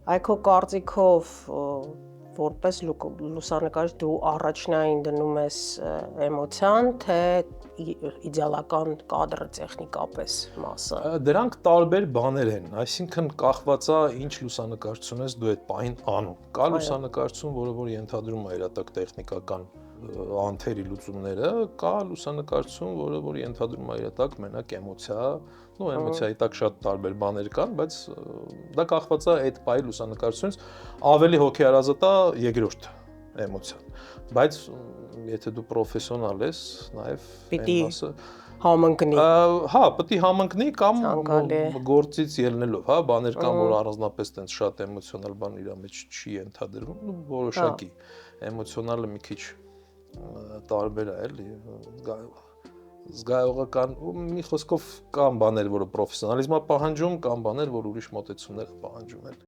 Այ քո կարծիքով որպես լուսանկարիչ դու առաջնային դնում ես էմոցիան, թե իդեալական կադրը տեխնիկապես մասը։ Դրանք տարբեր բաներ են, այսինքն կախված է ինչ լուսանկարչություն ես դու այդ պահին անում։ Կա լուսանկարչություն, որ ենթադրում է իրատակ տեխնիկական անթերի լուծումները, կա լուսանկարչություն, որ ենթադրում է իրատակ մենակ էմոցիա, ու էմոցիայի տակ շատ տարբեր բաներ կան, բայց դա կախված է այդ պահի լուսանկարչությունից, ավելի հոգեարազատ է երկրորդ էմոցիան, բայց եթե դու պրոֆեսիոնալ ես, նաև Պիտի այն մասը համընկնի։ Հա, պետք է համընկնի կամ Ցանկալի է։ գործից ելնելով, հա, բաներ կան, որ առանձնապես տենց շատ էմոցիոնալ բան իր մեջ չի ենթադրվում, որոշակի էմոցիոնալը մի քիչ տարբեր է, էլի, զգայողական, մի խոսքով կան բաներ, որը պրոֆեսիոնալիզմ է պահանջում, կան բաներ, որ ուրիշ մոտեցումներ պահանջում են։